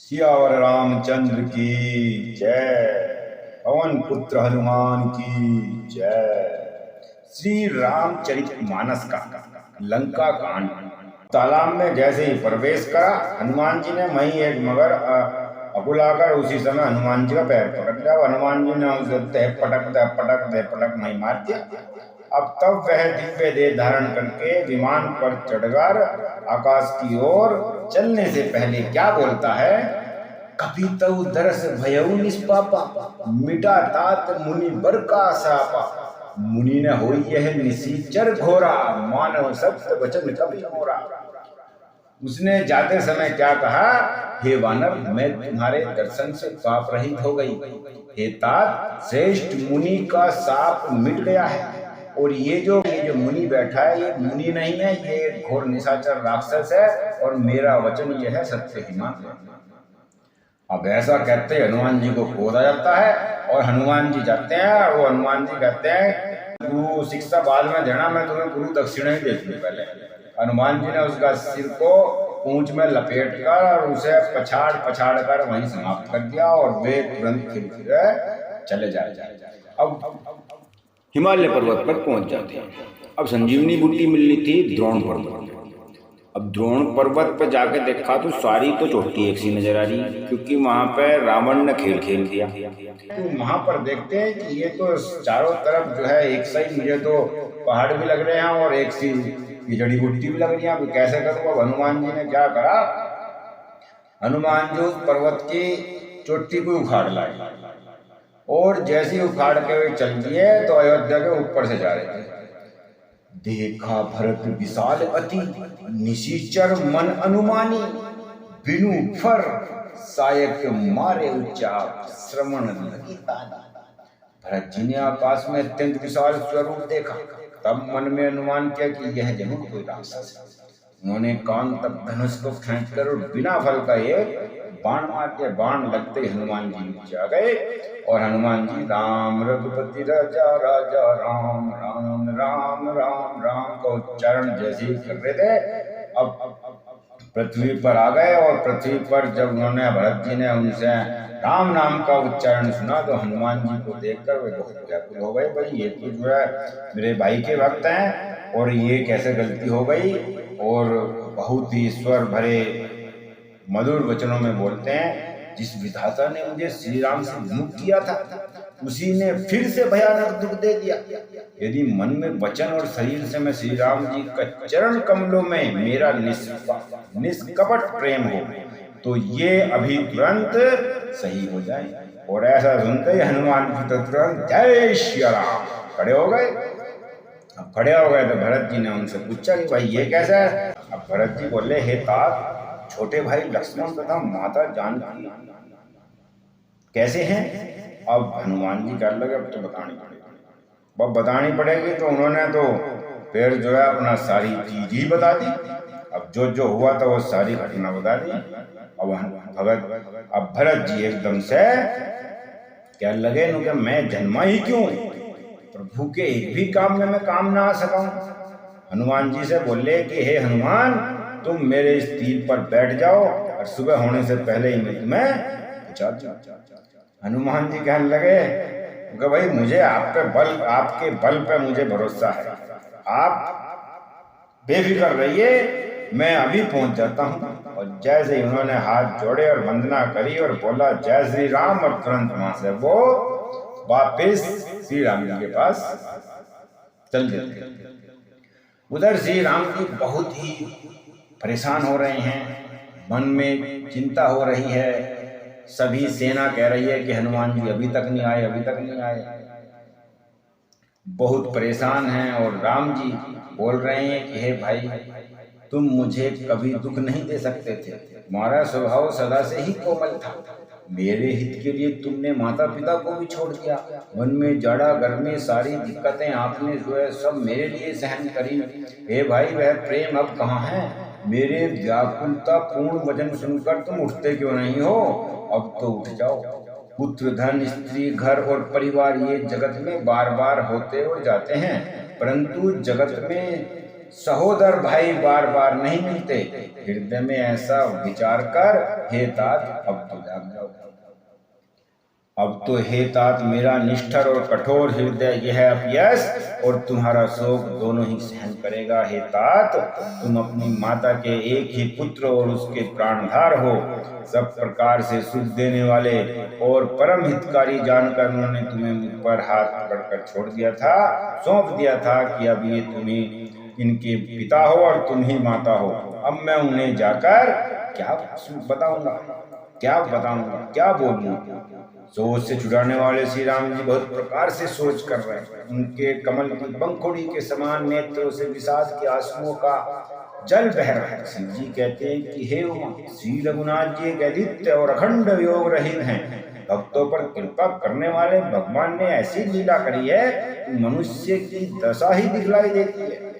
सियावर रामचंद्र की जय। पवन पुत्र हनुमान की जय। श्री रामचरितमानस का लंका कांड। तालाब में जैसे ही प्रवेश करा, हनुमान जी ने वहीं एक मगर अकुलाकर उसी समय हनुमान जी का पैर पकड़ लिया। हनुमान जी ने उसे दह पटक नहीं मार दिया। अब तब वह दिव्य देह धारण करके विमान पर चढ़कर आकाश की ओर चलने से पहले क्या बोलता है? कभी तऊ दरस भयऊ निष्पापा, मिटा तात मुनि बर का सापा। मुनि ने होई यह निशिचर घोरा, मानव सत्य वचन कभी मोरा। उसने जाते समय क्या कहा? हे वानर, मैं तुम्हारे दर्शन से पाप रहित हो गई। हे तात, श्रेष्ठ मुनि का साप मिट गया है। और ये जो मुनि बैठा है, ये मुनि नहीं है, ये घोर निशाचर राक्षस है और मेरा वचन ये है सत्य ही मान। अब ऐसा कहते हनुमान जी को क्रोध आ जाता है और हनुमान जी जाते हैं और वो हनुमान जी कहते हैं, गुरु शिक्षा बाद में देना, मैं तुम्हें गुरु दक्षिणा ही देती हूँ पहले। हनुमान जी ने उसका सिर को पूंछ में लपेट कर और उसे पछाड़ कर वहीं समाप्त कर दिया और वे तुरंत फिर चले जाए। अब हिमालय पर्वत पर पहुंच जाते हैं। अब संजीवनी बूटी मिलनी थी द्रोण पर्वत। अब द्रोण पर्वत पर जाके देखा तो सारी तो चोटी एक सी नजर आ रही, क्योंकि वहां पर रावण ने खेल दिया। तो वहां पर देखते हैं कि ये तो चारों तरफ जो है एक सही, मुझे तो पहाड़ भी लग रहे हैं और एक सी जड़ी बूटी भी लग रही है। कैसे करूँ? अब हनुमान जी ने क्या करा? हनुमान जी पर्वत की चोटी को उखाड़ लाई और जैसे ही उखाड़ के वे चल दिए तो अयोध्या के ऊपर से जा रहे थे। देखा भरत विशाल अति, निशिचर मन अनुमानी। बिनु फर सायक मारे उच्चाप, श्रवण लगी तानी। भरत जी ने आकाश में अत्यंत विशाल स्वरूप देखा, तब मन में अनुमान किया कि यह जरूर कोई राक्षस है। उन्होंने कान तक धनुष को खींचकर और बिना फल का एक बाण मार के, बाण लगते हनुमान जी नीचे आ गए और हनुमान जी राम रघुपति राजा राजा राम राम राम राम राम का उच्चारण जैसे ही कर रहे थे, अब पृथ्वी पर आ गए। और पृथ्वी पर जब उन्होंने, भरत जी ने उनसे राम नाम का उच्चारण सुना तो हनुमान जी को देखकर वे बहुत व्याकुल हो गए। भाई ये तो जो है मेरे भाई के भक्त हैं और ये कैसे गलती हो गई। और बहुत ही स्वर भरे मधुर वचनों में बोलते हैं, जिस विधाता ने मुझे श्री राम से विमुख किया था, उसी ने फिर से भयानक दुख दे दिया। यदि मन में वचन और शरीर से मैं श्री राम जी का चरण कमलों में मेरा निष्कपट प्रेम हो तो ये अभी तुरंत सही हो जाए। और ऐसा सुनते ही हनुमान जी तो तुरंत जय श्री राम खड़े हो गए। अब खड़े हो गए तो भरत जी ने उनसे पूछा कि भाई ये कैसा है? अब भरत जी बोले, हे तात, छोटे भाई लक्ष्मण तथा माता जानकी कैसे हैं? अब हनुमान जी कहने लगे, अब तो बतानी पड़ेगी। अब बतानी पड़ेगी तो उन्होंने तो फिर जो है अपना सारी चीज ही बता दी। अब जो हुआ था वो सारी घटना बता दी। अब भरत जी एकदम से कहने लगे कि मैं जन्मा ही क्यों? प्रभु के एक भी काम में मैं काम ना आ सका। हनुमान जी से बोले कि हे हनुमान, तुम मेरे इस तीर पर बैठ जाओ और सुबह होने से पहले ही मैं तुम्हें पहुंचा दूं। हनुमान जी कहने लगे कि भाई मुझे आपके बल पे मुझे भरोसा है, आप बेफिक्र रहिए, मैं अभी पहुंच जाता हूं। और जैसे ही उन्होंने हाथ जोड़े और वंदना करी और बोला जय श्री राम, और तुरंत वहां से वो वापिस श्री राम जी के पास चल देते। उधर श्री राम जी बहुत ही परेशान हो रहे हैं, मन में चिंता हो रही है। सभी सेना कह रही है कि हनुमान जी अभी तक नहीं आए, अभी तक नहीं आए। बहुत परेशान हैं और राम जी बोल रहे हैं कि हे भाई, तुम मुझे कभी दुख नहीं दे सकते थे, तुम्हारा स्वभाव सदा से ही कोमल था। मेरे हित के लिए तुमने माता पिता को भी छोड़ दिया। मन में जाड़ा गर्मी सारी दिक्कतें आपने जो है सब मेरे लिए सहन करी। हे भाई, वह प्रेम अब कहाँ है? मेरे व्याकुलता पूर्ण वचन सुनकर तुम उठते क्यों नहीं हो? अब तो उठ जाओ। पुत्र, धन, स्त्री, घर और परिवार ये जगत में बार बार होते और जाते हैं, परंतु जगत में सहोदर भाई बार बार नहीं मिलते। हृदय में ऐसा विचार कर, हे तात अब तो जाग जाओ। अब तो हे तात मेरा निष्ठुर और कठोर हृदय यह अपयश और तुम्हारा शोक दोनों ही सहन करेगा। हे तात, तुम अपनी माता के एक ही पुत्र और उसके प्राणधार हो। सब प्रकार से सुख देने वाले और परम हितकारी जानकर उन्होंने तुम्हें मुझ पर हाथ पकड़कर छोड़ दिया था, सौंप दिया था कि अब ये तुम्हें इनके पिता हो और तुम ही माता हो। अब मैं उन्हें जाकर क्या बताऊंगा, क्या बोलूंगा। सोच से छुड़ाने वाले श्री राम जी बहुत प्रकार से सोच कर रहे हैं। उनके कमल की पंखुड़ी के समान नेत्रों से विषाद के आंसुओं का जल बह रहा है। शिव जी कहते हैं कि हे उमा, श्री रघुनाथ जी एक अद्वितीय और अखंड योग रहित हैं। भक्तों पर कृपा करने वाले भगवान ने ऐसी लीला करी है कि मनुष्य की दशा ही दिखलाई देती है।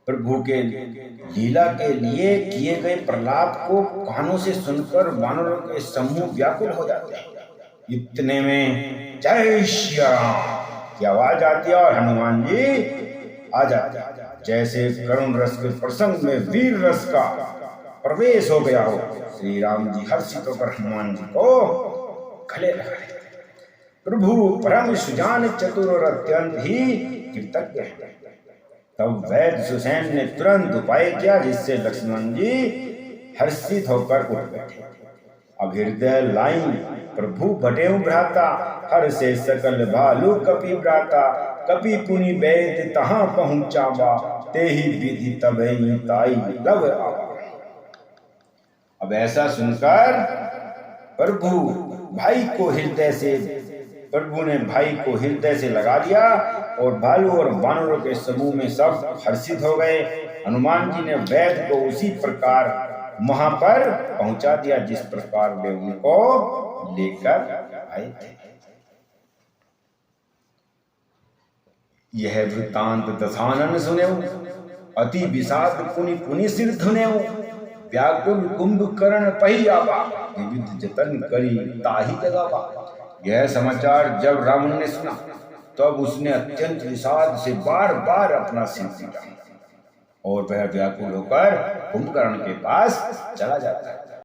प्रभु के लीला के लिए किए गए प्रलाप को कानों से सुनकर वानरों के समूह व्याकुल हो जाते हैं। इतने में जय श्री राम की आवाज आती है और हनुमान जी आ जाते हैं। जैसे करुण रस के प्रसंग में वीर रस का प्रवेश हो गया हो। श्री राम जी हर्षित होकर हनुमान जी को गले लगा लेते हैं। प्रभु परम सुजान, चतुर और अत्यंत ही कृतज्ञ है। तब वैद्य सुसैन ने तुरंत उपाय किया जिससे लक्ष्मण जी हर्षित होकर उठ बैठे। अब हृदय लाइन प्रभु भटेऊ भ्राता, हर से सकल भालू कपि भ्राता। कपि पुनि वैद्य तहाँ पहुँचावा, ते ही विधि तबहि ताई लव आवा। अब ऐसा सुनकर प्रभु ने भाई को हृदय से लगा लिया और भालू और वानरों के समूह में सब हर्षित हो गए। हनुमान जी ने वैद्य को उसी प्रकार वहां पर पहुंचा दिया जिस प्रकार वे उनको लेकर आए थे। यह वृत्तांत दशानन सुनेऊ, अति विषाद पुनि पुनि सिर धुनेऊ। व्याकुल कुंभकर्ण पही आवा, विविध जतन करी ताहि जगावा। यह समाचार जब रावण ने सुना तब उसने अत्यंत विषाद से बार बार अपना सिर पीटा और वह व्याकुल होकर कुंभकर्ण के पास चला जाता है।